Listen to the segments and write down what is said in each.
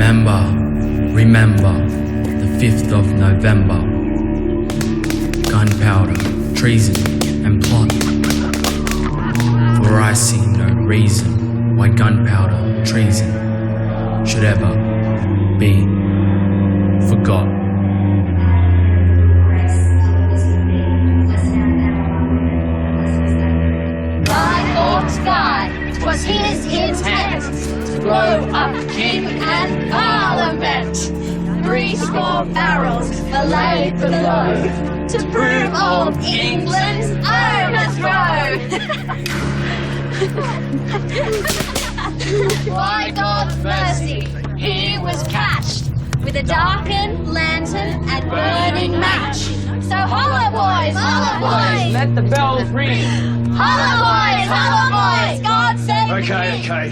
Remember the 5th of November. Gunpowder, treason and plot. For I see no reason why gunpowder, treason should ever be forgot. Was his intent to blow up King and Parliament. 3 barrels are laid below to prove old England's overthrow. By God's mercy, he was catched with a darkened lantern and burning match. So holla boys, let the bells ring. Holla boys, God save the King. Okay.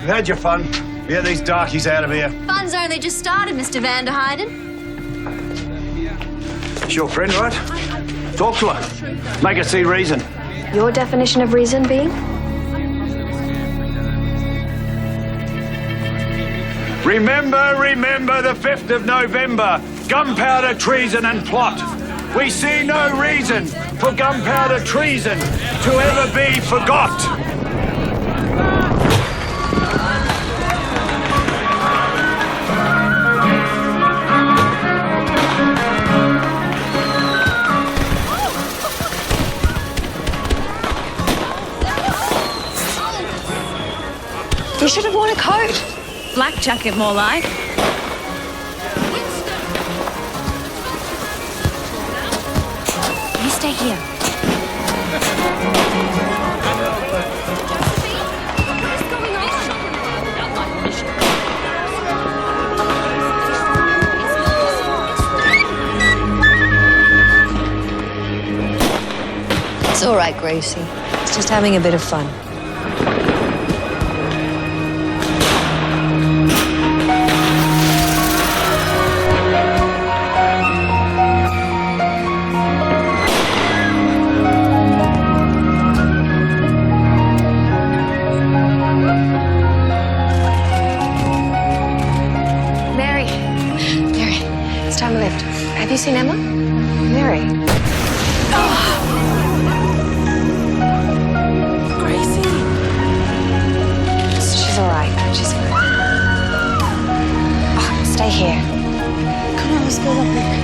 You've had your fun. Get these darkies out of here. Fun's only just started, Mr. Van der Heyden. It's your friend, right? Talk to her. Make her see reason. Your definition of reason being? Remember the 5th of November. Gunpowder, treason and plot. We see no reason for gunpowder treason to ever be forgot. You should have worn a coat. Black jacket, more like. You stay here. It's all right, Gracie. It's just having a bit of fun. Have you seen Emma? Mary. Gracie. She's all right. She's fine. Oh, stay here. Come on, let's go up there.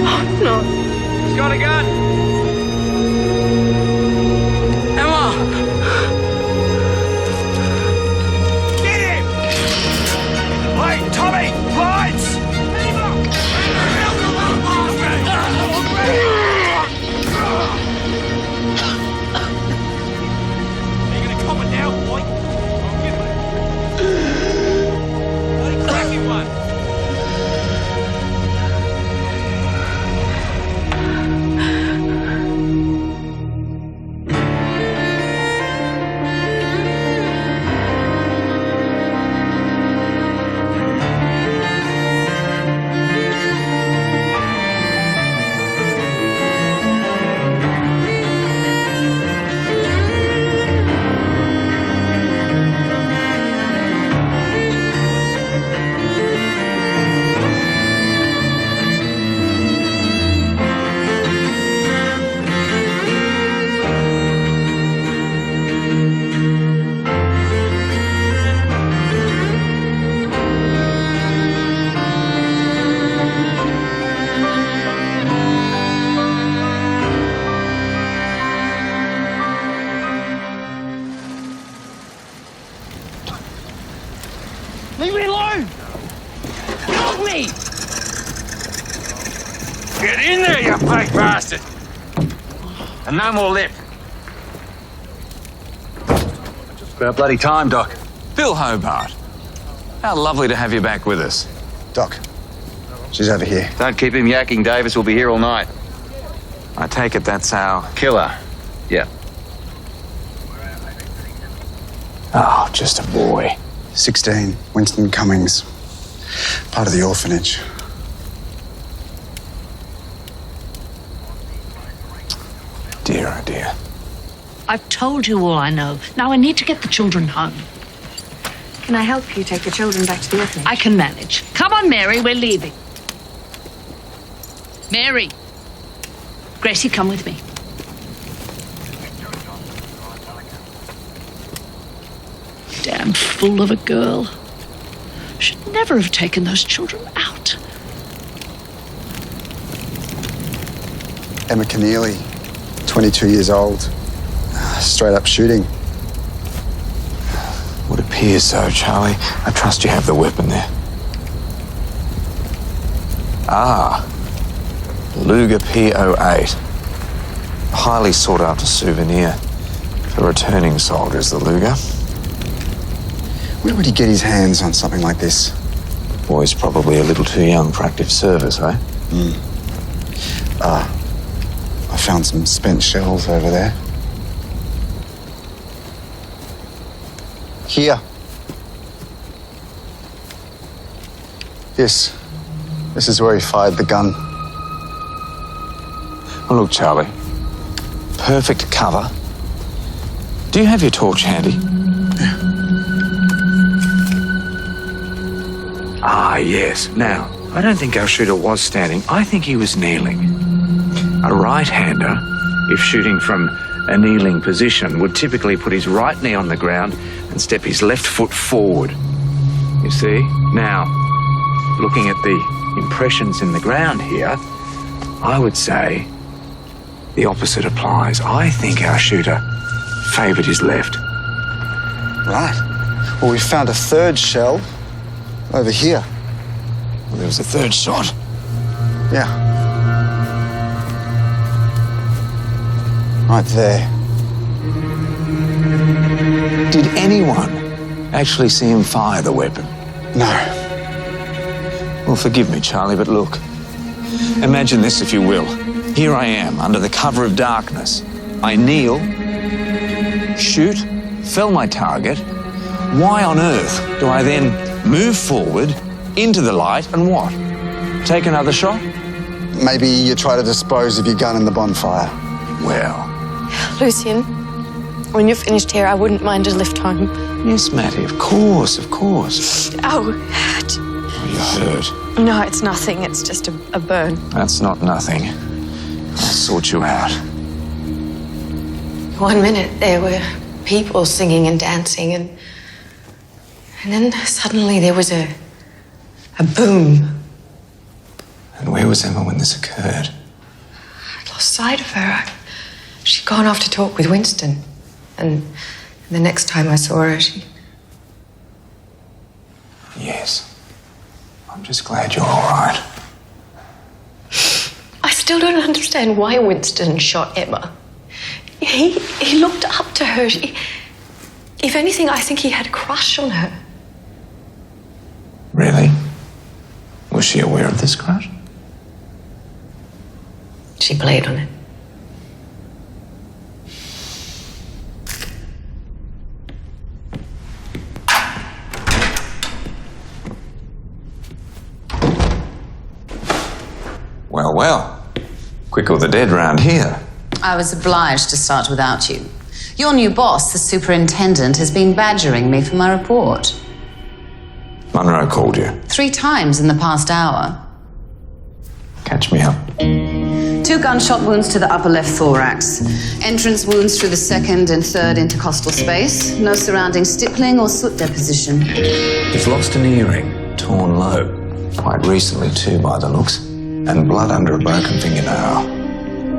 Oh, no. He's got a gun. Leave me alone! Help me! Get in there, you fake bastard! And no more lip. Just about bloody time, Doc. Bill Hobart. How lovely to have you back with us. Doc, she's over here. Don't keep him yakking, Davis. We'll be here all night. I take it that's our... Killer. Yeah. Oh, just a boy. 16, Winston Cummings. Part of the orphanage. Sarah, dear. I've told you all I know. Now I need to get the children home. Can I help you take the children back to the orphanage? I can manage. Come on, Mary, we're leaving. Mary. Gracie, come with me. Damn fool of a girl. Should never have taken those children out. Emma Keneally, 22 years old. Straight up shooting. Would appear so, Charlie. I trust you have the weapon there. Ah, Luger P08. A highly sought after souvenir for returning soldiers, the Luger. Where would he get his hands on something like this? Boy's probably a little too young for active service, eh? I found some spent shells over there. Here. This is where he fired the gun. Well, look, Charlie. Perfect cover. Do you have your torch handy? Ah, yes. Now, I don't think our shooter was standing. I think he was kneeling. A right-hander, if shooting from a kneeling position, would typically put his right knee on the ground and step his left foot forward. You see? Now, looking at the impressions in the ground here, I would say the opposite applies. I think our shooter favoured his left. Right. Well, we found a third shell over here. Well, there was a third shot. Yeah. Right there. Did anyone actually see him fire the weapon? No. Well, forgive me, Charlie, but look. Imagine this, if you will. Here I am, under the cover of darkness. I kneel, shoot, fell my target. Why on earth do I then move forward into the light and what? Take another shot? Maybe you try to dispose of your gun in the bonfire. Well, Lucian, when you're finished here, I wouldn't mind a lift home. yes, Matty, of course, of course. Oh, You're hurt. no, it's nothing. It's just a burn. That's not nothing. I'll sort you out. 1 minute there were people singing and dancing, and then suddenly there was a boom. And where was Emma when this occurred? I'd lost sight of her. She'd gone off to talk with Winston, and the next time I saw her, she... Yes. I'm just glad you're all right. I still don't understand why Winston shot Emma. He looked up to her. If anything, I think he had a crush on her. Really? Was she aware of this crush? She played on it. Well, well. Quick or the dead round here. I was obliged to start without you. Your new boss, the superintendent, has been badgering me for my report. Munro called you. 3 times in the past hour. Catch me up. 2 gunshot wounds to the upper left thorax. Entrance wounds through the second and third intercostal space. No surrounding stippling or soot deposition. He's lost an earring, torn low. Quite recently too, by the looks. And blood under a broken fingernail.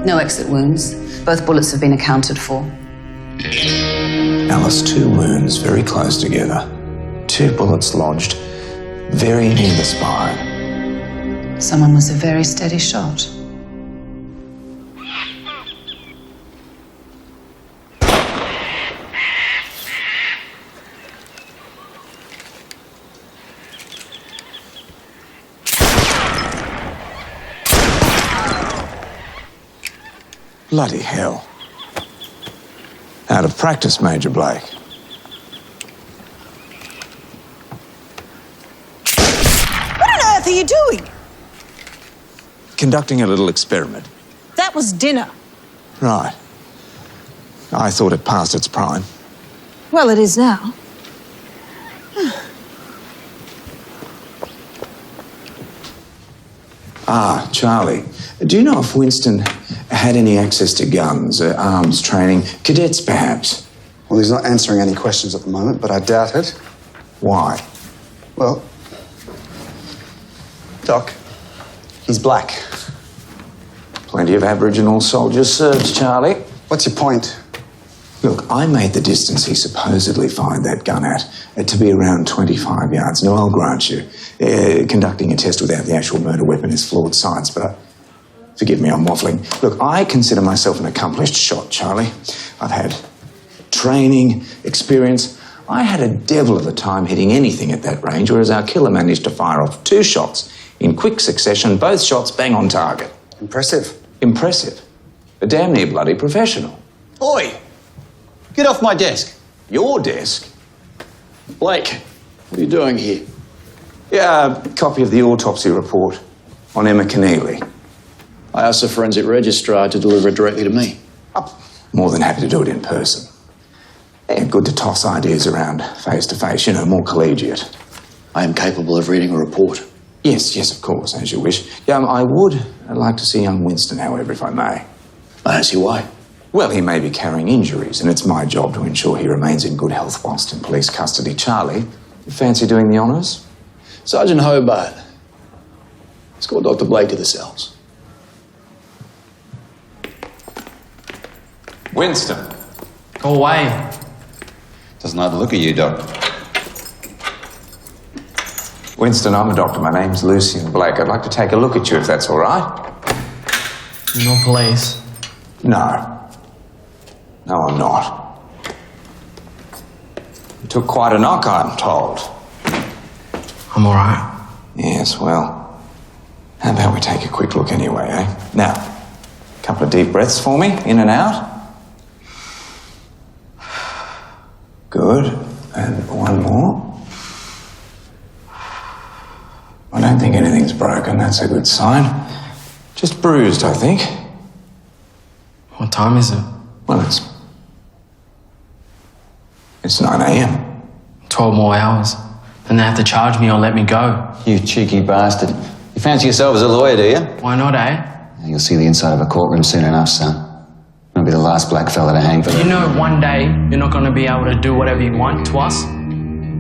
No exit wounds. Both bullets have been accounted for. Alice, 2 wounds very close together. 2 bullets lodged very near the spine. Someone was a very steady shot. Bloody hell. Out of practice, Major Blake. What on earth are you doing? Conducting a little experiment. That was dinner. Right. I thought it passed its prime. Well, it is now. Ah, Charlie, do you know if Winston had any access to guns, arms training, cadets perhaps? Well, he's not answering any questions at the moment, but I doubt it. Why? Well, Doc, he's black. Plenty of Aboriginal soldiers served, Charlie. What's your point? Look, I made the distance he supposedly fired that gun at to be around 25 yards. Now, I'll grant you, conducting a test without the actual murder weapon is flawed science, but forgive me, I'm waffling. Look, I consider myself an accomplished shot, Charlie. I've had training, experience. I had a devil of a time hitting anything at that range, whereas our killer managed to fire off 2 shots in quick succession, both shots bang on target. Impressive. Impressive. A damn near bloody professional. Oi! Get off my desk. Your desk? Blake, what are you doing here? Yeah, a copy of the autopsy report on Emma Keneally. I asked the forensic registrar to deliver it directly to me. More than happy to do it in person. Yeah, good to toss ideas around face to face, more collegiate. I am capable of reading a report. Yes, of course, as you wish. Yeah, I would like to see young Winston, however, if I may. I don't see why. Well, he may be carrying injuries, and it's my job to ensure he remains in good health whilst in police custody. Charlie, you fancy doing the honours? Sergeant Hobart, escort Dr. Blake to the cells. Winston. Go away. Doesn't like the look of you, Doc. Winston, I'm a doctor. My name's Lucian Blake. I'd like to take a look at you, if that's all right. You're not police. No. No, I'm not. You took quite a knock, I'm told. I'm all right. Yes, well, how about we take a quick look anyway, eh? Now, a couple of deep breaths for me, in and out. Good. And one more. I don't think anything's broken. That's a good sign. Just bruised, I think. What time is it? Well, it's 9 a.m. 12 more hours. Then they have to charge me or let me go. You cheeky bastard. You fancy yourself as a lawyer, do you? Why not, eh? You'll see the inside of a courtroom soon enough, son. I'll be the last black fella to hang for that. You know one day you're not going to be able to do whatever you want to us.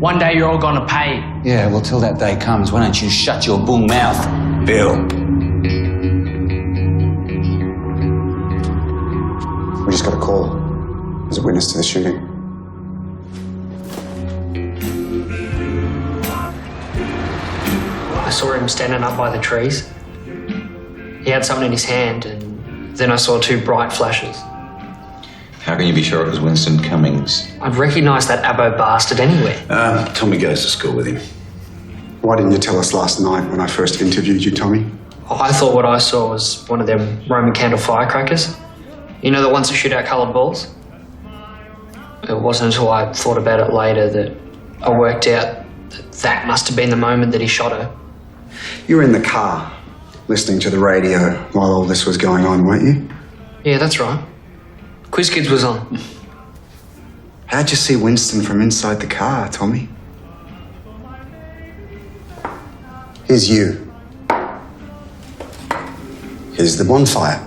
One day you're all going to pay. Yeah, well, till that day comes, why don't you shut your bull mouth? Bill. We just got a call. There's a witness to the shooting. I saw him standing up by the trees. He had something in his hand, and then I saw 2 bright flashes. How can you be sure it was Winston Cummings? I'd recognise that Abbo bastard anywhere. Tommy goes to school with him. Why didn't you tell us last night when I first interviewed you, Tommy? I thought what I saw was one of them Roman candle firecrackers. You know, the ones that shoot out coloured balls? It wasn't until I thought about it later that I worked out that must have been the moment that he shot her. You were in the car, listening to the radio while all this was going on, weren't you? Yeah, that's right. Quiz Kids was on. How'd you see Winston from inside the car, Tommy? Here's you. Here's the bonfire.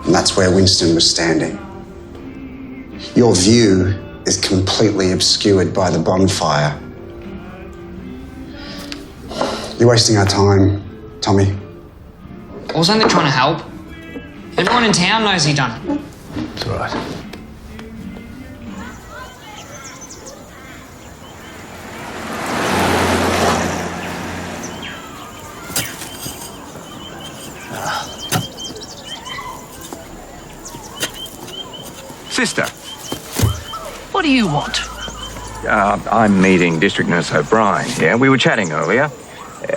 And that's where Winston was standing. Your view is completely obscured by the bonfire. You're wasting our time, Tommy. I was only trying to help. Everyone in town knows he done it. It's all right. Sister. What do you want? I'm meeting District Nurse O'Brien, yeah? We were chatting earlier.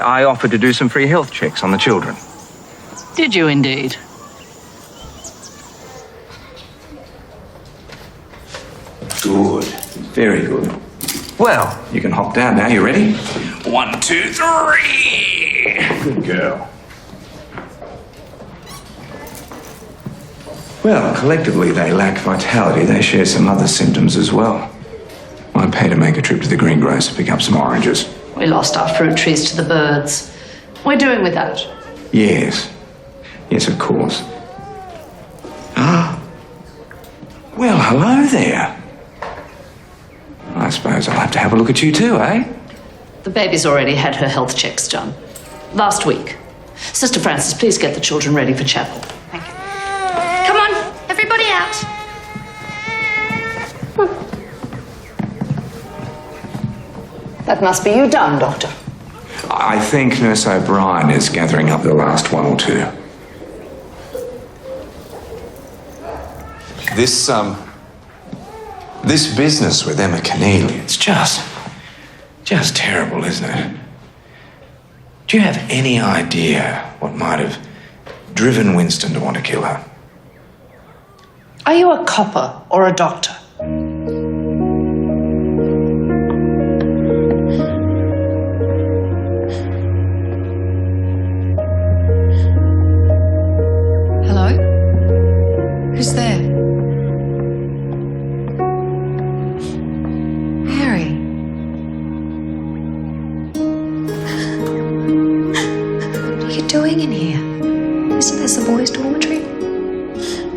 I offered to do some free health checks on the children. Did you indeed? Good. Very good. Well, you can hop down now. You ready? 1, 2, 3. Good girl. Well, collectively they lack vitality. They share some other symptoms as well. Might pay to make a trip to the greengrocer to pick up some oranges. We lost our fruit trees to the birds. We're doing without. Yes. Yes, of course. Ah. Well, hello there. I suppose I'll have to have a look at you too, eh? The baby's already had her health checks done. Last week. Sister Frances, please get the children ready for chapel. Thank you. Come on, everybody out. That must be you done, Doctor. I think Nurse O'Brien is gathering up the last one or two. This business with Emma Keneally, it's just terrible, isn't it? Do you have any idea what might have driven Winston to want to kill her? Are you a copper or a doctor? Hello? Who's there? Harry. What are you doing in here? Isn't this the boys' dormitory?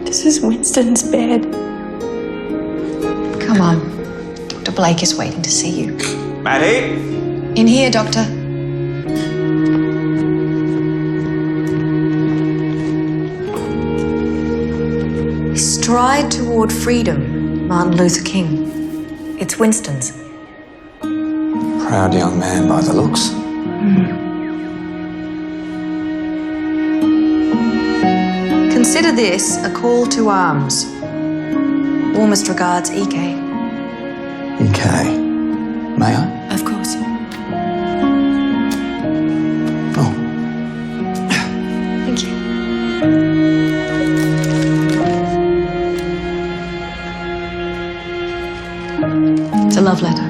This is Winston's bed. Come on. Dr. Blake is waiting to see you. Maddie? In here, Doctor. Stride toward freedom, Martin Luther King. It's Winston's. Proud young man by the looks. Consider this a call to arms. Warmest regards, E.K. E.K. May I? Of course. Oh. Thank you. It's a love letter.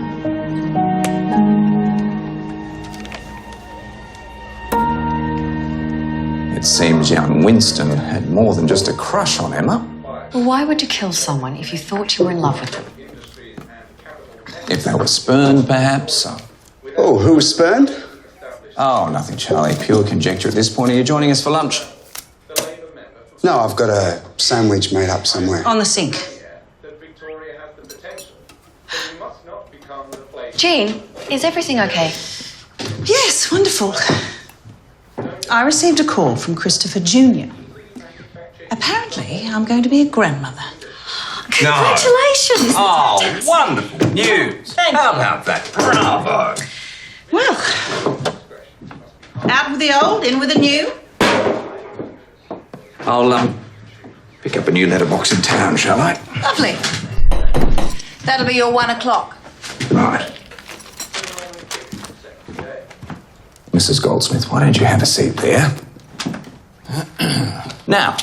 It seems young Winston had more than just a crush on Emma. Well, why would you kill someone if you thought you were in love with them? If they were spurned, perhaps. Oh, who was spurned? Oh, nothing, Charlie. Pure conjecture at this point. Are you joining us for lunch? No, I've got a sandwich made up somewhere. On the sink. Jean, is everything okay? Yes, wonderful. I received a call from Christopher Jr. Apparently, I'm going to be a grandmother. Congratulations! Oh, wonderful news. How about that? Bravo. Well, out with the old, in with the new. I'll pick up a new letterbox in town, shall I? Lovely. That'll be your 1 o'clock. Right. Mrs. Goldsmith, why don't you have a seat there? Now,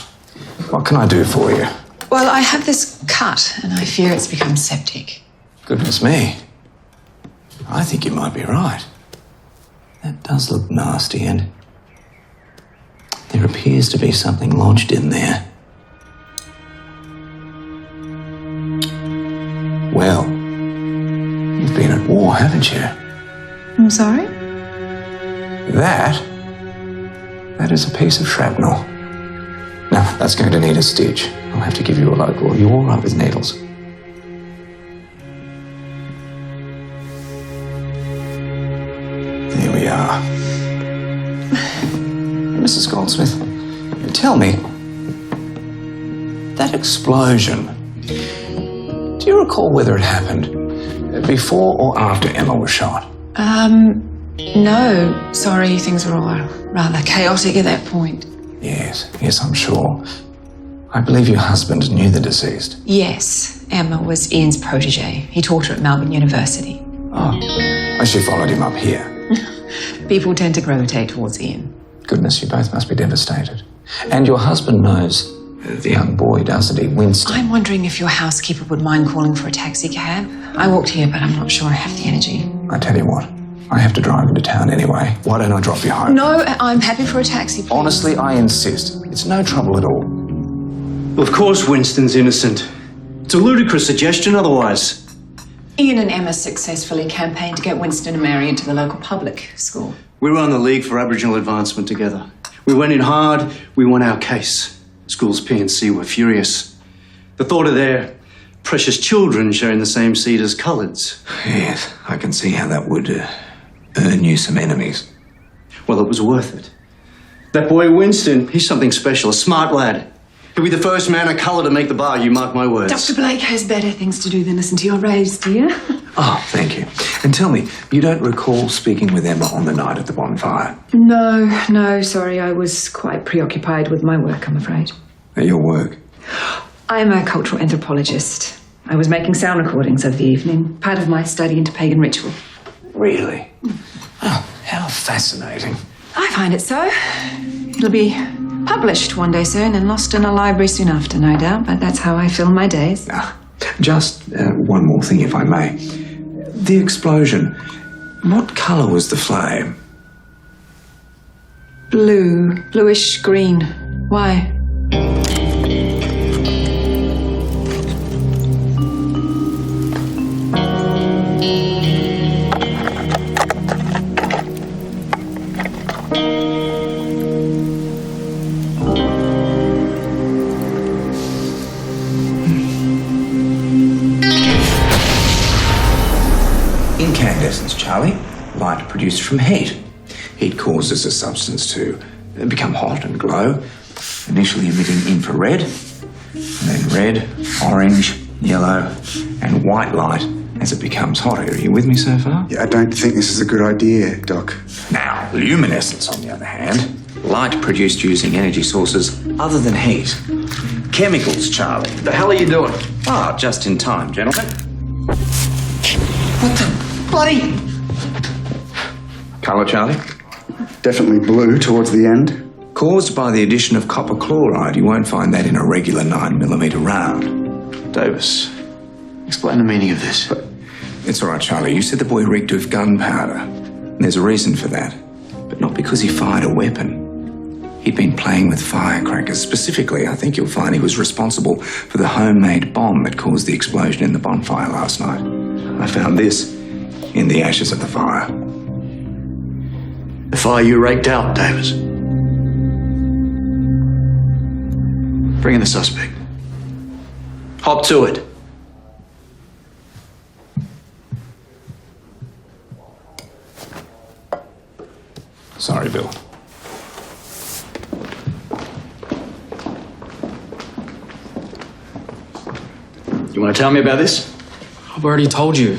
what can I do for you? Well, I have this cut, and I fear it's become septic. Goodness me. I think you might be right. That does look nasty, and there appears to be something lodged in there. Well, you've been at war, haven't you? I'm sorry? That is a piece of shrapnel. Now, that's going to need a stitch. I'll have to give you a local. Are you all right with needles? There we are. Mrs. Goldsmith, tell me, that explosion, do you recall whether it happened before or after Emma was shot? No. Sorry, things were all rather chaotic at that point. Yes, I'm sure. I believe your husband knew the deceased. Yes, Emma was Ian's protege. He taught her at Melbourne University. Oh, she followed him up here. People tend to gravitate towards Ian. Goodness, you both must be devastated. And your husband knows the young boy, doesn't he, Winston? I'm wondering if your housekeeper would mind calling for a taxi cab. I walked here, but I'm not sure I have the energy. I tell you what, I have to drive into town anyway. Why don't I drop you home? No, I'm happy for a taxi, please. Honestly, I insist. It's no trouble at all. Of course Winston's innocent. It's a ludicrous suggestion otherwise. Ian and Emma successfully campaigned to get Winston and Mary into the local public school. We run the League for Aboriginal Advancement together. We went in hard, we won our case. School's P&C were furious. The thought of their precious children sharing the same seed as coloured. Yes, I can see how that would earn you some enemies. Well, it was worth it. That boy Winston, he's something special, a smart lad. He'll be the first man of colour to make the bar, you mark my words. Dr. Blake has better things to do than listen to your raves, dear. Oh, thank you. And tell me, you don't recall speaking with Emma on the night at the bonfire? No, sorry. I was quite preoccupied with my work, I'm afraid. At your work? I'm a cultural anthropologist. I was making sound recordings of the evening, part of my study into pagan ritual. Really? Oh, how fascinating. I find it so. It'll be published one day soon and lost in a library soon after, no doubt, but that's how I fill my days. Just one more thing, if I may. The explosion. What colour was the flame? Bluish green. Why? Incandescence, Charlie. Light produced from heat. Heat causes a substance to become hot and glow, initially emitting infrared, and then red, orange, yellow, and white light as it becomes hotter. Are you with me so far? Yeah, I don't think this is a good idea, Doc. Now, luminescence, on the other hand, light produced using energy sources other than heat. Chemicals, Charlie. The hell are you doing? Ah, just in time, gentlemen. What the bloody... Colour, Charlie? Definitely blue towards the end. Caused by the addition of copper chloride. You won't find that in a regular 9mm round. Davis, explain the meaning of this. It's all right, Charlie. You said the boy reeked of gunpowder. There's a reason for that. But not because he fired a weapon. He'd been playing with firecrackers. Specifically, I think you'll find he was responsible for the homemade bomb that caused the explosion in the bonfire last night. I found this in the ashes of the fire. The fire you raked out, Davis. Bring in the suspect. Hop to it. Sorry, Bill. You want to tell me about this? I've already told you.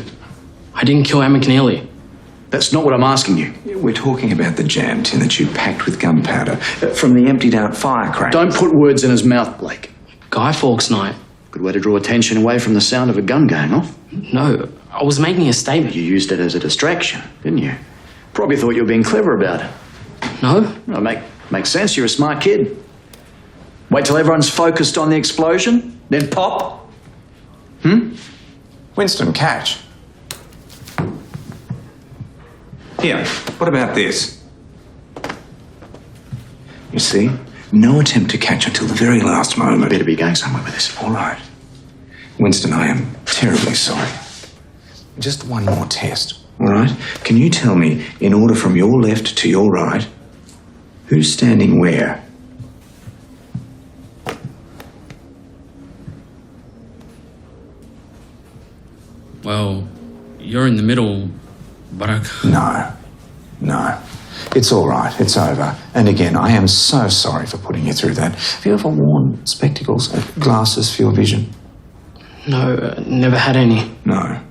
I didn't kill Emma McNeely. That's not what I'm asking you. We're talking about the jam tin that you packed with gunpowder from the emptied-out firecrackers. Don't put words in his mouth, Blake. Guy Fawkes night. Good way to draw attention away from the sound of a gun going off. No, I was making a statement. You used it as a distraction, didn't you? Probably thought you were being clever about it. No? Well, makes sense. You're a smart kid. Wait till everyone's focused on the explosion, then pop. Winston, catch. Here, what about this? You see, no attempt to catch until the very last moment. You better be going somewhere with this. All right. Winston, I am terribly sorry. Just one more test, all right? Can you tell me, in order from your left to your right, who's standing where? Well, you're in the middle, but I... No. It's all right. It's over. And again, I am so sorry for putting you through that. Have you ever worn spectacles, glasses for your vision? No, never had any. No.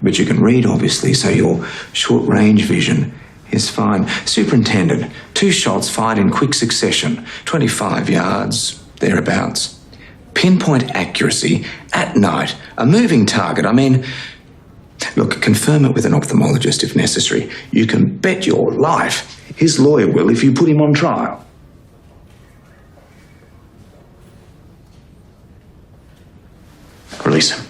But you can read, obviously, so your short-range vision is fine. Superintendent, 2 shots fired in quick succession, 25 yards, thereabouts. Pinpoint accuracy at night, a moving target. I mean, look, confirm it with an ophthalmologist if necessary. You can bet your life his lawyer will if you put him on trial. Release him.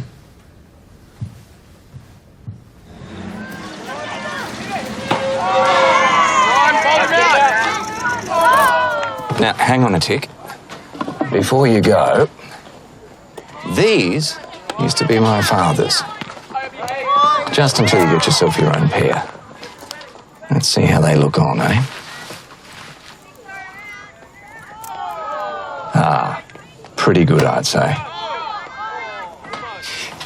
Now, hang on a tick. Before you go, these used to be my father's. Just until you get yourself your own pair. Let's see how they look on, eh? Ah, pretty good, I'd say.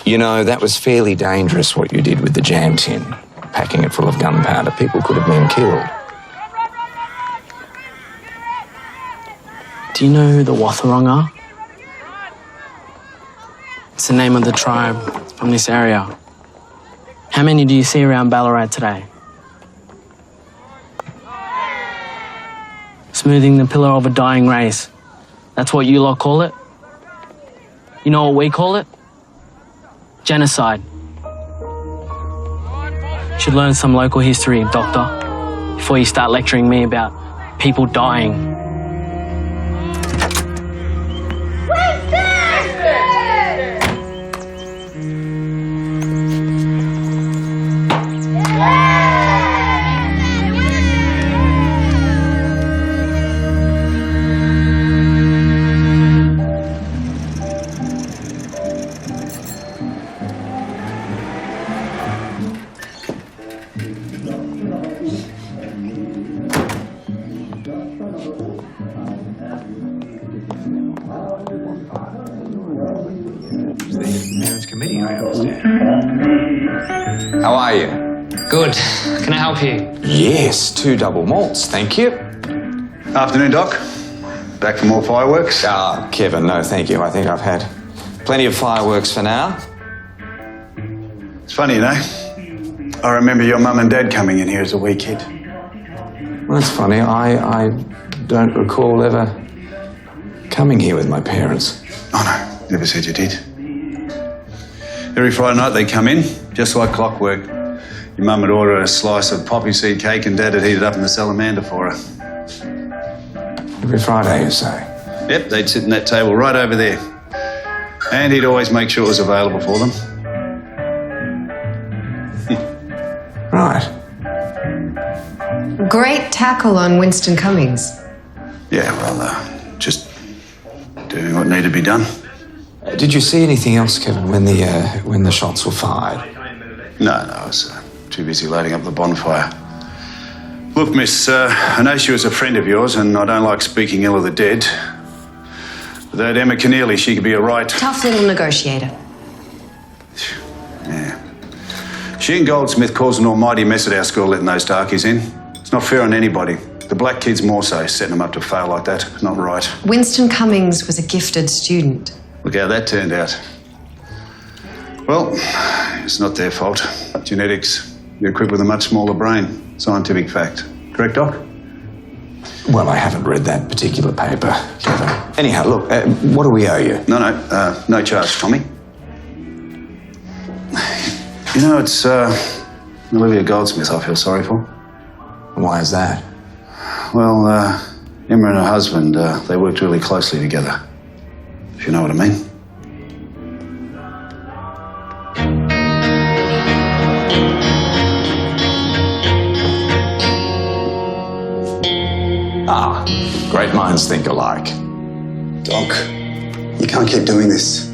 You know, that was fairly dangerous what you did with the jam tin, packing it full of gunpowder. People could have been killed. Do you know who the Wathaurong are? It's the name of the tribe from this area. How many do you see around Ballarat today? Smoothing the pillar of a dying race. That's what you lot call it? You know what we call it? Genocide. Should learn some local history, Doctor, before you start lecturing me about people dying. How are you? Good. Can I help you? Yes, 2 double malts, thank you. Afternoon, Doc. Back for more fireworks? Ah, Kevin, no thank you. I think I've had plenty of fireworks for now. It's funny, you know. I remember your mum and dad coming in here as a wee kid. Well, that's funny. I don't recall ever coming here with my parents. Oh, no. Never said you did. Every Friday night they'd come in, just like clockwork. Your mum would order a slice of poppy seed cake and Dad would heat it up in the salamander for her. Every Friday, you say? Yep, they'd sit in that table right over there. And he'd always make sure it was available for them. Right. Great tackle on Winston Cummings. Yeah, well, just doing what needed to be done. Did you see anything else, Kevin, when the shots were fired? No, I was too busy lighting up the bonfire. Look, miss, I know she was a friend of yours, and I don't like speaking ill of the dead. But that Emma Keneally, she could be a right... Tough little negotiator. Yeah. She and Goldsmith caused an almighty mess at our school letting those darkies in. It's not fair on anybody. The black kids more so, setting them up to fail like that. Not right. Winston Cummings was a gifted student. Look how that turned out. Well, it's not their fault. Genetics. You're equipped with a much smaller brain. Scientific fact. Correct, Doc? Well, I haven't read that particular paper, Kevin. Anyhow, look, what do we owe you? No charge, Tommy. You know, it's Olivia Goldsmith I feel sorry for. Why is that? Well, Emma and her husband, they worked really closely together. If you know what I mean. Ah, great minds think alike. Doc, you can't keep doing this.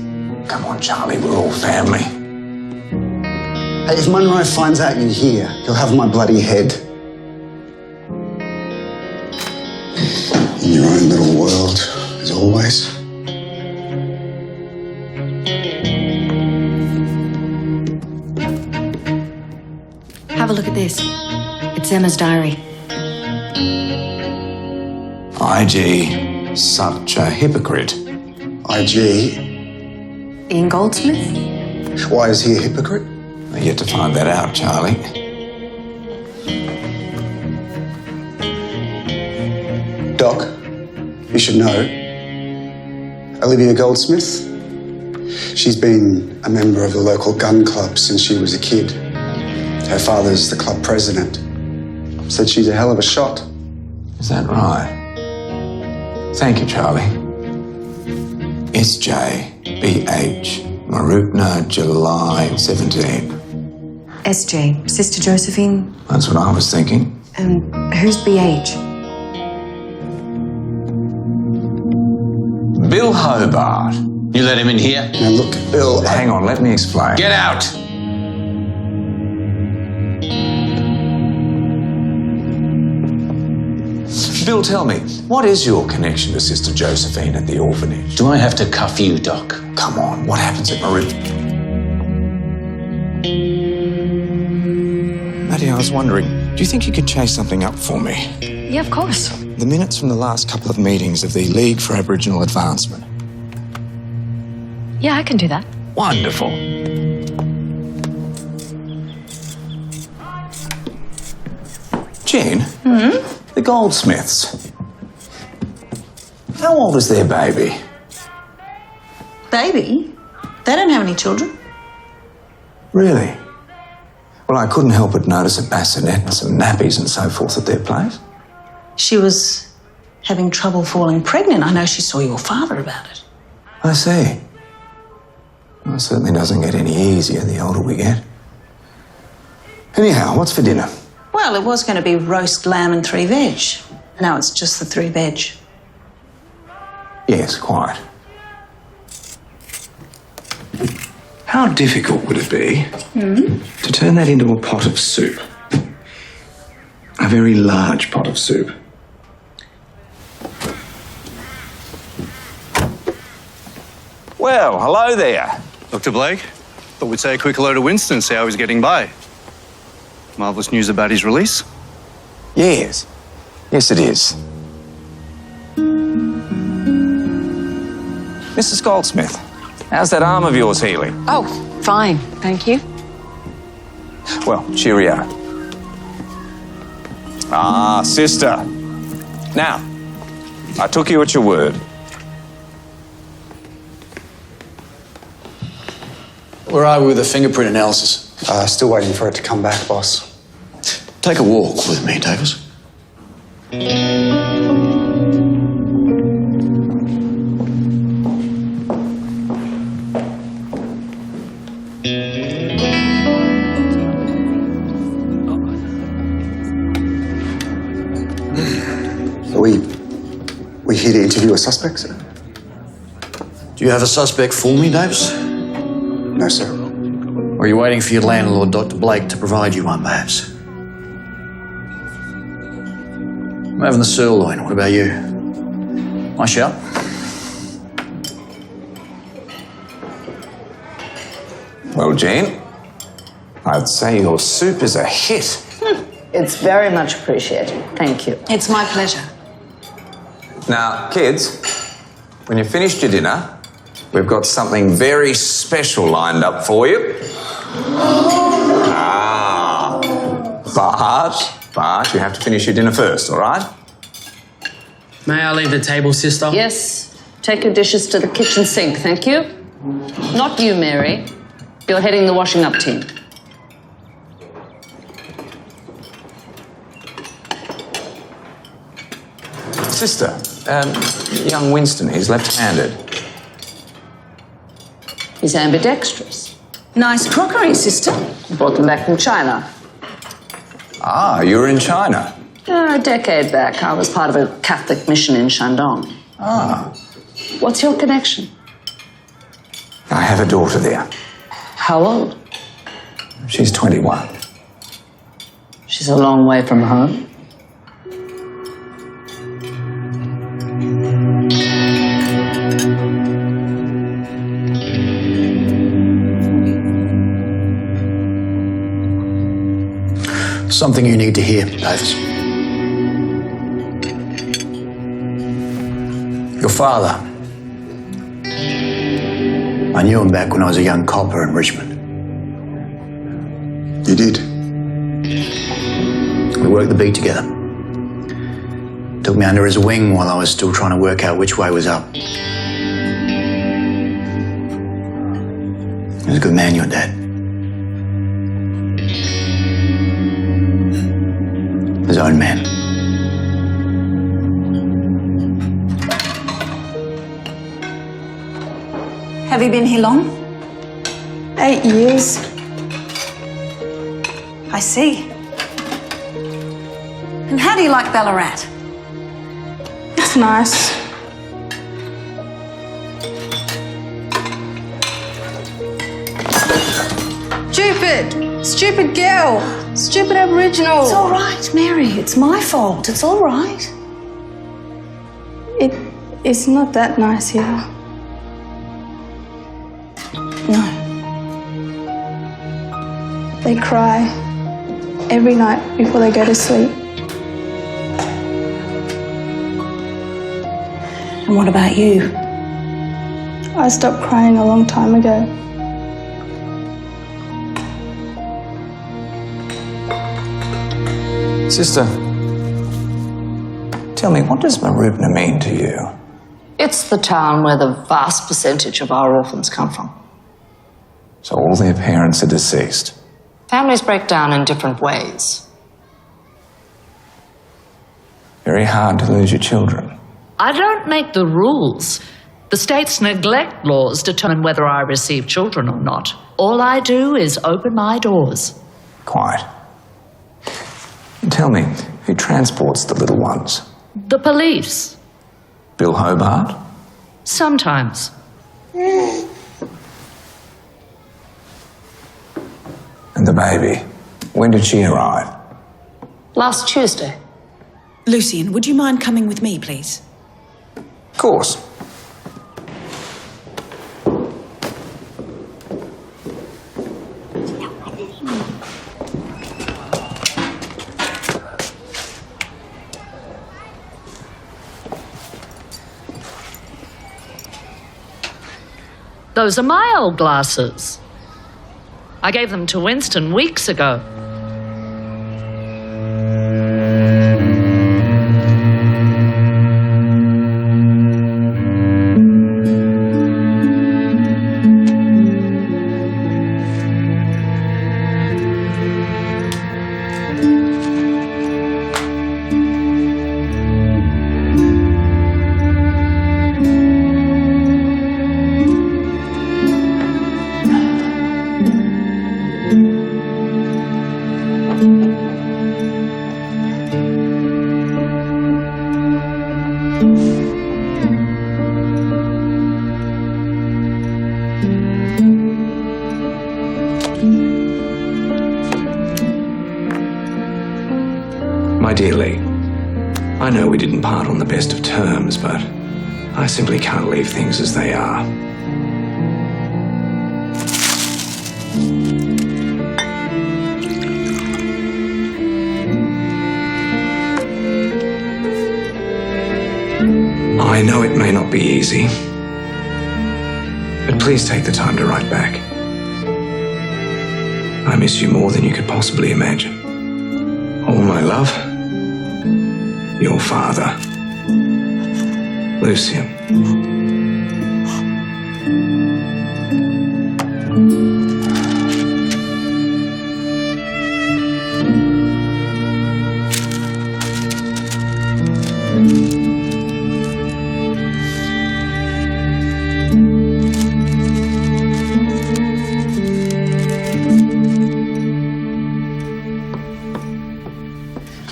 Come on, Charlie, we're all family. Hey, if Munro finds out you're here, he'll have my bloody head. In your own little world, as always. Have a look at this. It's Emma's diary. IG, such a hypocrite. IG? Ian Goldsmith? Why is he a hypocrite? I yet to find that out, Charlie. Doc, you should know. Olivia Goldsmith? She's been a member of the local gun club since she was a kid. Her father's the club president. Said she's a hell of a shot. Is that right? Thank you, Charlie. SJBH, Marupna, July 17. SJ, Sister Josephine. That's what I was thinking. Who's BH? Bill Hobart. You let him in here? Now look, Bill. Hang on, let me explain. Get out! Bill, tell me, what is your connection to Sister Josephine at the orphanage? Do I have to cuff you, Doc? Come on, what happens at Marie? Maddie, I was wondering, do you think you could chase something up for me? Yeah, of course. The minutes from the last couple of meetings of the League for Aboriginal Advancement. Yeah, I can do that. Wonderful. Jen, the Goldsmiths. How old is their baby? Baby? They don't have any children. Really? Well, I couldn't help but notice a bassinet and some nappies and so forth at their place. She was having trouble falling pregnant. I know she saw your father about it. I see. Well, it certainly doesn't get any easier the older we get. Anyhow, what's for dinner? Well, it was going to be roast lamb and 3 veg. Now it's just the 3 veg. Yes, quite. How difficult would it be to turn that into a pot of soup? A very large pot of soup. Well, hello there. Dr. Blake, thought we'd say a quick hello to Winston and see how he's getting by. Marvellous news about his release? Yes. Yes, it is. Mrs. Goldsmith, how's that arm of yours healing? Oh, fine, thank you. Well, cheerio. Ah, sister. Now, I took you at your word. Where are we with the fingerprint analysis? Still waiting for it to come back, boss. Take a walk with me, Davis. We here to interview a suspect, sir? Do you have a suspect for me, Davis? No, sir. Or are you waiting for your landlord, Dr. Blake, to provide you one, perhaps? I'm having the sirloin. What about you? My shout? Well, Jane, I'd say your soup is a hit. It's very much appreciated. Thank you. It's my pleasure. Now, kids, when you've finished your dinner, we've got something very special lined up for you. But you have to finish your dinner first, all right? May I leave the table, sister? Yes. Take your dishes to the kitchen sink, thank you. Not you, Mary. You're heading the washing up team. Sister, young Winston, he's left-handed. He's ambidextrous. Nice crockery, sister. Brought them back from China. Ah, you were in China. A decade back, I was part of a Catholic mission in Shandong. Ah. What's your connection? I have a daughter there. How old? She's 21. She's a long way from home. Something you need to hear, Davis. Your father. I knew him back when I was a young copper in Richmond. You did? We worked the beat together. Took me under his wing while I was still trying to work out which way was up. He was a good man, your dad. His own man. Have you been here long? 8 years. I see. And how do you like Ballarat? It's nice. stupid. Stupid girl. Stupid Aboriginal. It's all right, Mary. It's my fault. It's all right. It's not that nice here. No. They cry every night before they go to sleep. And what about you? I stopped crying a long time ago. Sister, tell me, what does Marubna mean to you? It's the town where the vast percentage of our orphans come from. So all their parents are deceased. Families break down in different ways. Very hard to lose your children. I don't make the rules. The state's neglect laws determine whether I receive children or not. All I do is open my doors. Quite. Tell me, who transports the little ones? The police. Bill Hobart? Sometimes. And the baby, when did she arrive? Last Tuesday. Lucian, would you mind coming with me, please? Of course. Those are my old glasses. I gave them to Winston weeks ago. My dear Lee, I know we didn't part on the best of terms, but I simply can't leave things as they are. I know it may not be easy, but please take the time to write back. I miss you more than you could possibly imagine. All my love, your father, Lucian.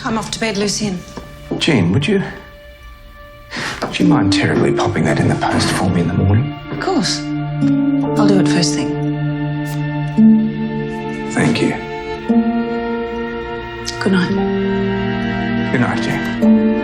I'm off to bed, Lucian. Jean, would you mind terribly popping that in the post for me in the morning? Of course. I'll do it first thing. Thank you. Good night. Good night, Jean.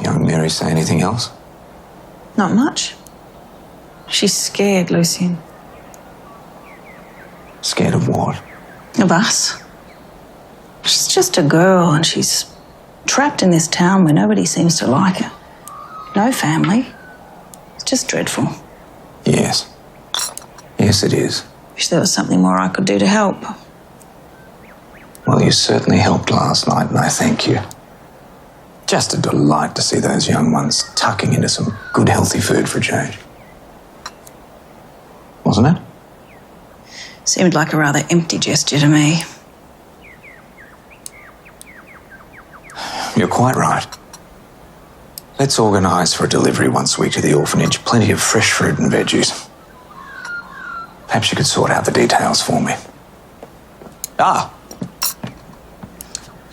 Young Mary say anything else? Not much. She's scared, Lucian. Scared of what? Of us. She's just a girl and she's trapped in this town where nobody seems to like her. No family. It's just dreadful. Yes. Yes, it is. Wish there was something more I could do to help. Well, you certainly helped last night, and I thank you. Just a delight to see those young ones tucking into some good, healthy food for a change. Wasn't it? Seemed like a rather empty gesture to me. You're quite right. Let's organise for a delivery once a week to the orphanage. Plenty of fresh fruit and veggies. Perhaps you could sort out the details for me. Ah,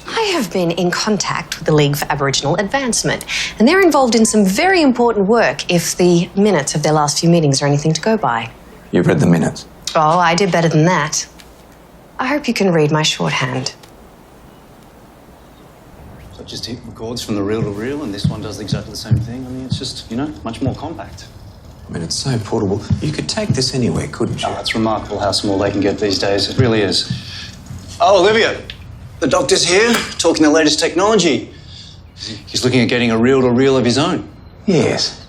I have been in contact with the League for Aboriginal Advancement, and they're involved in some very important work if the minutes of their last few meetings are anything to go by. you've read the minutes. Oh, I did better than that. I hope you can read my shorthand. So just hit records from the reel to reel, and this one does exactly the same thing. I mean, it's just, you know, much more compact. I mean, it's so portable. You could take this anywhere, couldn't you? Oh, it's remarkable how small they can get these days. It really is. Oh, Olivia, the doctor's here, talking the latest technology. He's looking at getting a reel-to-reel of his own. Yes.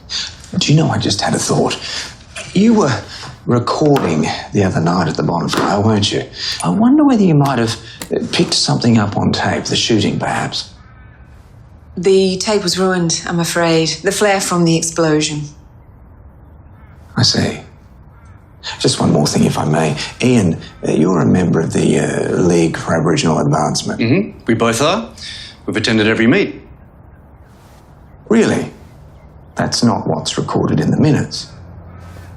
Do you know, I just had a thought. You were recording the other night at the bonfire, weren't you? I wonder whether you might have picked something up on tape, the shooting perhaps. The tape was ruined, I'm afraid. The flare from the explosion. I see. Just one more thing, if I may. Ian, you're a member of the League for Aboriginal Advancement. Mm-hmm. We both are. We've attended every meet. Really? That's not what's recorded in the minutes.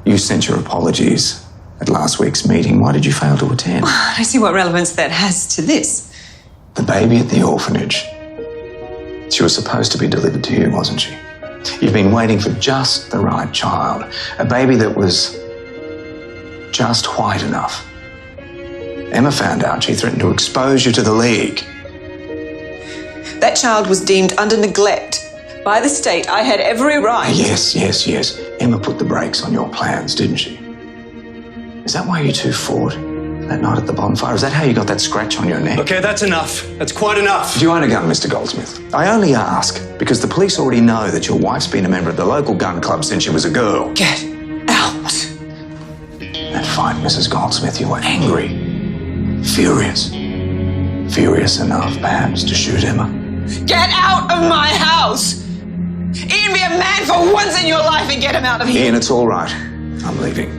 You sent your apologies at last week's meeting. Why did you fail to attend? I don't see what relevance that has to this. The baby at the orphanage. She was supposed to be delivered to you, wasn't she? You've been waiting for just the right child. A baby that was just white enough. Emma found out. She threatened to expose you to the League. That child was deemed under neglect by the state. I had every right. Yes. Emma put the brakes on your plans, didn't she? Is that why you two fought that night at the bonfire? Is that how you got that scratch on your neck? Okay, that's enough. That's quite enough. Do you own a gun, Mr. Goldsmith? I only ask because the police already know that your wife's been a member of the local gun club since she was a girl. Get out. That fight, Mrs. Goldsmith, you were angry. Furious. Furious enough, perhaps, to shoot Emma. Get out of my house! Ian, be a man for once in your life and get him out of here. Ian, it's all right. I'm leaving.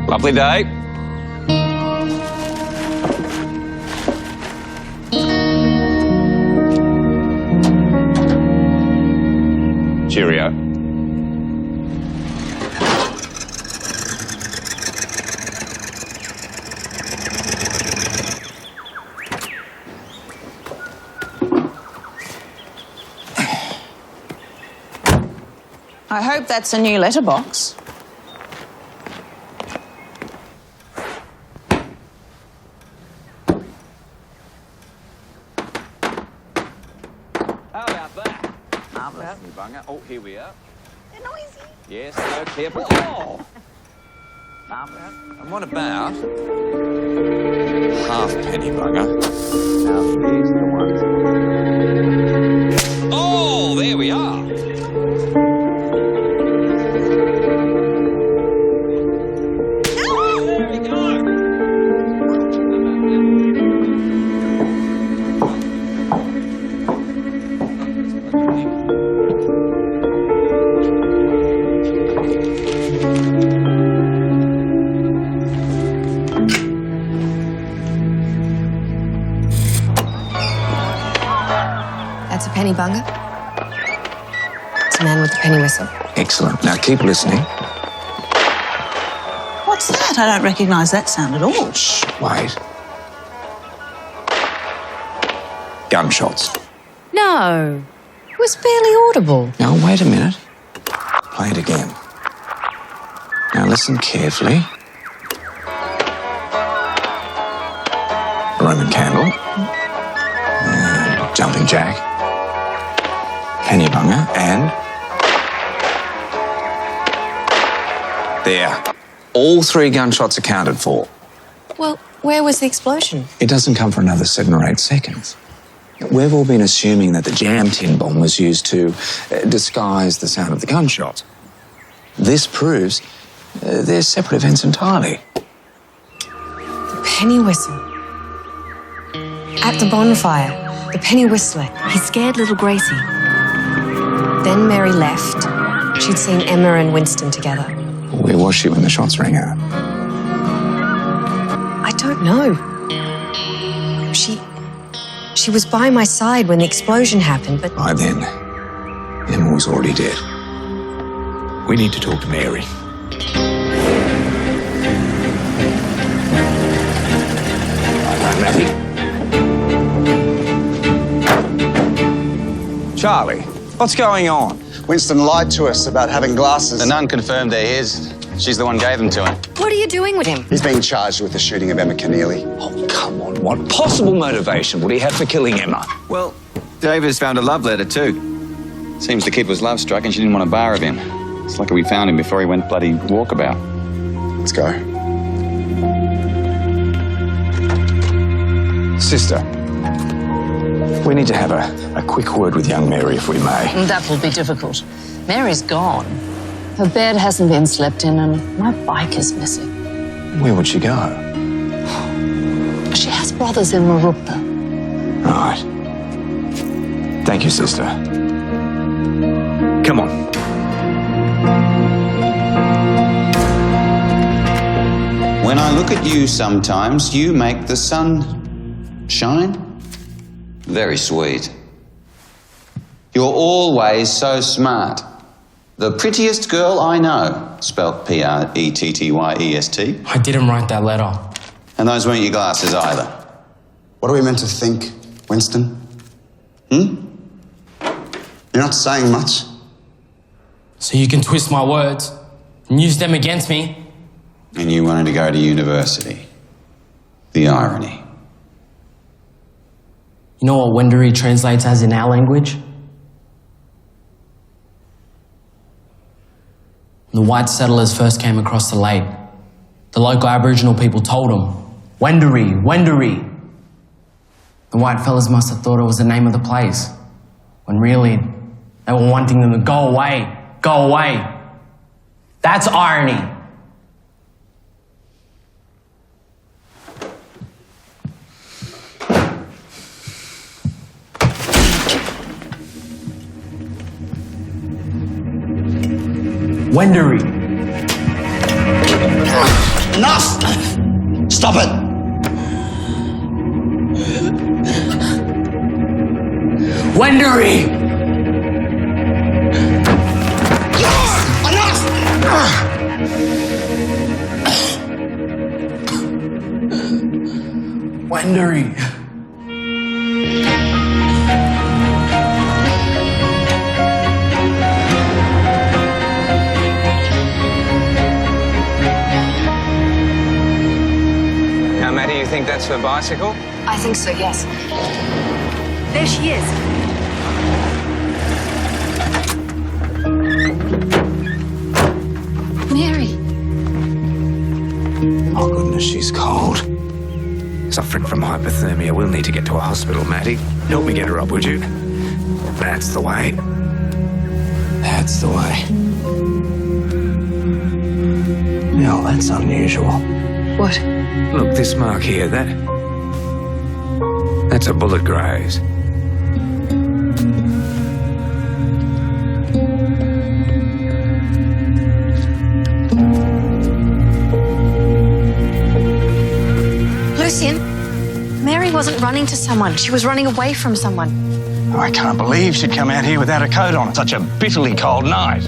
Lovely day. Cheerio. I hope that's a new letterbox. Oh, here we are. They're noisy. Yes, no, careful. Oh! And what about halfpenny bugger? Now, there's the one. Oh, there we are. Oh, there we go. That's a penny bunga. It's a man with a penny whistle. Excellent. Now keep listening. What's that? I don't recognise that sound at all. Shh, wait. Gunshots. No, it was barely audible. Now, wait a minute. Play it again. Now, listen carefully. Roman candle. Jumping jack. Penny bunga. And... there. All 3 gunshots accounted for. Well, where was the explosion? It doesn't come for another 7 or 8 seconds. We've all been assuming that the jam tin bomb was used to disguise the sound of the gunshot. This proves they're separate events entirely. penny whistle. At the bonfire, the penny whistler. He scared little Gracie. Then Mary left. She'd seen Emma and Winston together. Where was she when the shots rang out? I don't know. She was by my side when the explosion happened, but... By then, Emma was already dead. We need to talk to Mary. Matty? Charlie, what's going on? Winston lied to us about having glasses. The nun confirmed they're his. She's the one gave them to him. What are you doing with him? He's being charged with the shooting of Emma Keneally. Oh, come on. What possible motivation would he have for killing Emma? Well, Davis found a love letter too. Seems the kid was love-struck and she didn't want a bar of him. It's lucky we found him before he went bloody walkabout. Let's go. Sister, we need to have a quick word with young Mary, if we may. That will be difficult. Mary's gone. Her bed hasn't been slept in and my bike is missing. Where would she go? She has brothers in Morupa. Right. Thank you, sister. Come on. When I look at you sometimes, you make the sun shine. Very sweet. You're always so smart. The prettiest girl I know, spelt Prettyest. I didn't write that letter. And those weren't your glasses either. What are we meant to think, Winston? You're not saying much. So you can twist my words and use them against me. And you wanted to go to university. The irony. You know what Wendouree translates as in our language? When the white settlers first came across the lake, the local Aboriginal people told them, Wendouree, Wendouree. The white fellas must have thought it was the name of the place, when really they were wanting them to go away, go away. That's irony. Wendouree. Enough! Stop it! Wendouree! Enough! Wendouree. You think that's her bicycle? I think so, yes. There she is. Mary. Oh, goodness, she's cold. Suffering from hypothermia. We'll need to get to a hospital, Matty. Help me get her up, would you? That's the way. That's the way. Now, that's unusual. What? Look, this mark here, that's a bullet graze. Lucian, Mary wasn't running to someone. She was running away from someone. I can't believe she'd come out here without a coat on. Such a bitterly cold night.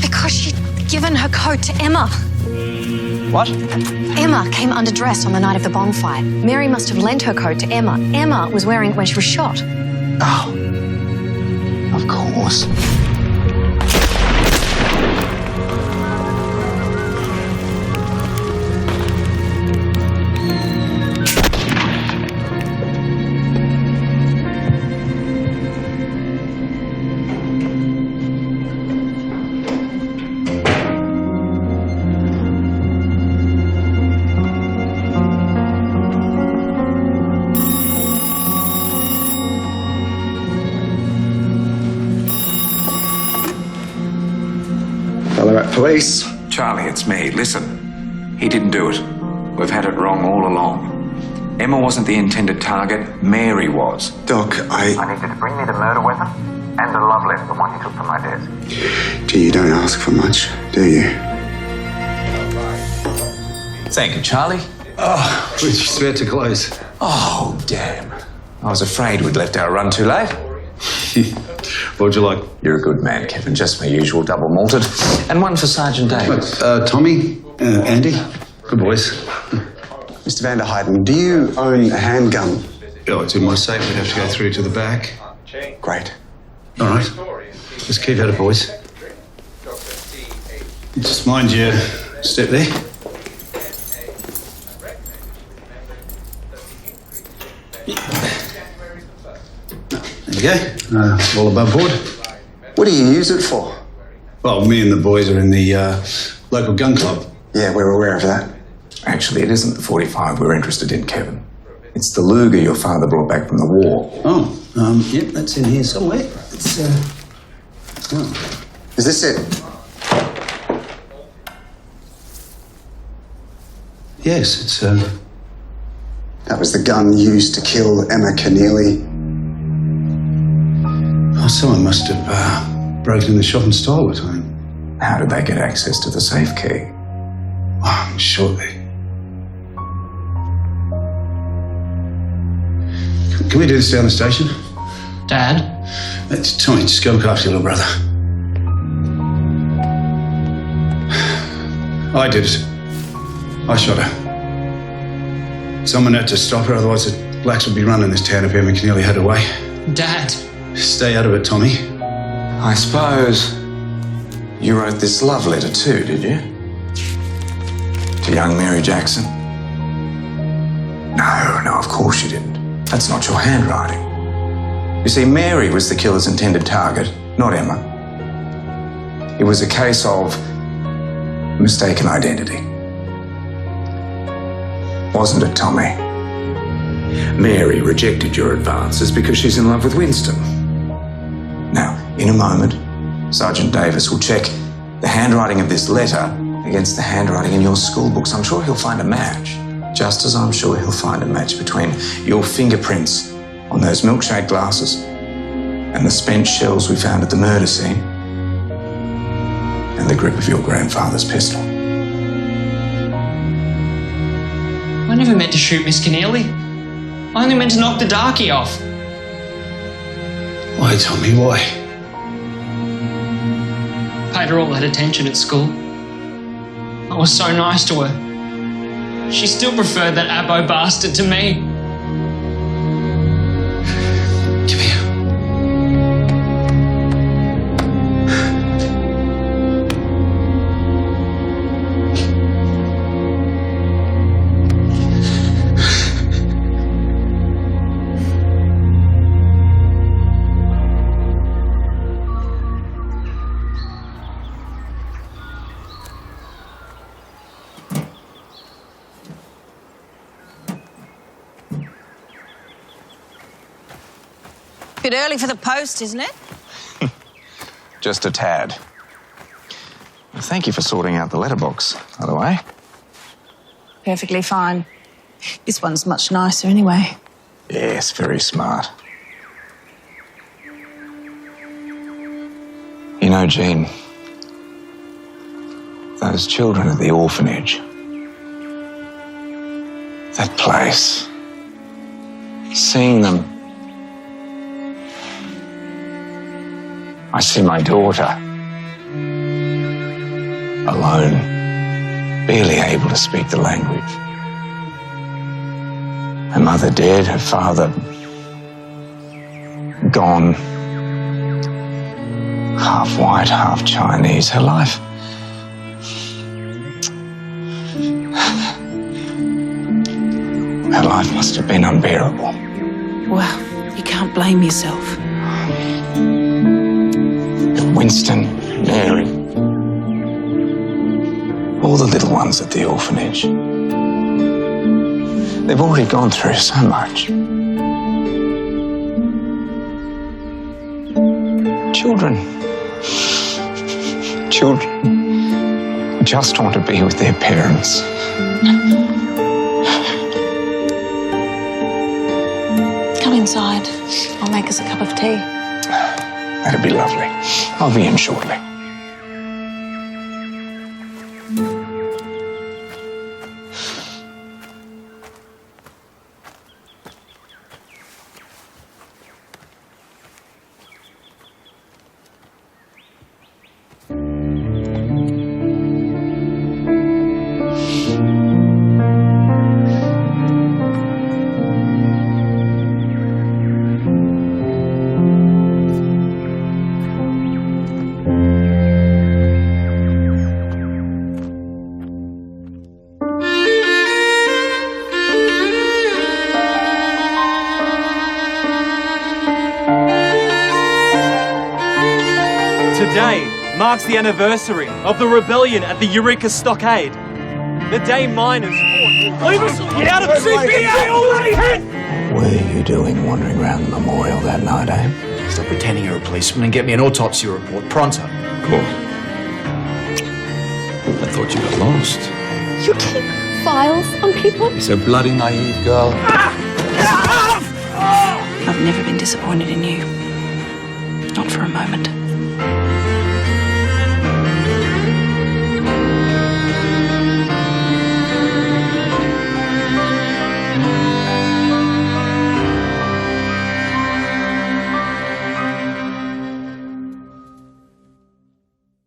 Because she'd given her coat to Emma. What? Emma came underdressed on the night of the bonfire. Mary must have lent her coat to Emma. Emma was wearing it when she was shot. Oh, of course. Ballarat Police. Charlie, it's me. Listen, he didn't do it. We've had it wrong all along. Emma wasn't the intended target, Mary was. Doc, I need you to bring me the murder weapon and the love letter, the one you took from my desk. Gee, you don't ask for much, do you? Thank you, Charlie. Oh, we're just about to close. Oh, damn. I was afraid we'd left our run too late. What'd you like? You're a good man, Kevin. Just my usual double malted. And one for Sergeant Davis. Tommy, Andy, good boys. Mr. Van der Heiden, do you own a handgun? Oh, it's in my safe. We'd have to go through to the back. Great. All right. Just keep at it, boys. Just mind your step there. There you go. All above board. What do you use it for? Well, me and the boys are in the local gun club. Yeah, we're aware of that. Actually, it isn't the 45 we're interested in, Kevin. It's the Luger your father brought back from the war. Oh, yep, that's in here somewhere. It's, Is this it? Yes, it's, That was the gun used to kill Emma Keneally. Oh, someone must have broken in the shop and stole it. How did they get access to the safe key? Oh, I'm sure they... Can we do this down the station? Dad? Tommy, just go look after your little brother. I did it. I shot her. Someone had to stop her, otherwise the blacks would be running this town if Emma Keneally had her way. Dad? Stay out of it, Tommy. I suppose you wrote this love letter too, did you? To young Mary Jackson? No, of course you didn't. That's not your handwriting. You see, Mary was the killer's intended target, not Emma. It was a case of mistaken identity. Wasn't it, Tommy? Mary rejected your advances because she's in love with Winston. Now, in a moment, Sergeant Davis will check the handwriting of this letter against the handwriting in your school books. I'm sure he'll find a match. Just as I'm sure he'll find a match between your fingerprints on those milkshake glasses and the spent shells we found at the murder scene and the grip of your grandfather's pistol. I never meant to shoot Miss Keneally. I only meant to knock the darkie off. Why, Tommy, why? Paid her all that attention at school. I was so nice to her. She still preferred that Abbo bastard to me. Come here. Bit early for the post, isn't it? Just a tad. Thank you for sorting out the letterbox, by the way. Perfectly fine. This one's much nicer anyway. Yes, very smart. You know, Jean, those children at the orphanage, that place, seeing them, I see my daughter, alone, barely able to speak the language. Her mother dead, her father gone, half white, half Chinese. Her life, her life must have been unbearable. Well, you can't blame yourself. Winston, Mary, all the little ones at the orphanage. They've already gone through so much. Children just want to be with their parents. inside. I'll make us a cup of tea. That'd be lovely. I'll be in shortly. Today marks the anniversary of the rebellion at the Eureka Stockade. The day miners fought. Leave us! Get out of the CPA already! What were you doing wandering around the memorial that night, eh? Stop pretending you're a policeman and get me an autopsy report pronto. Cool. I thought you got lost. You keep files on people? He's a bloody naive girl. I've never been disappointed in you. Not for a moment.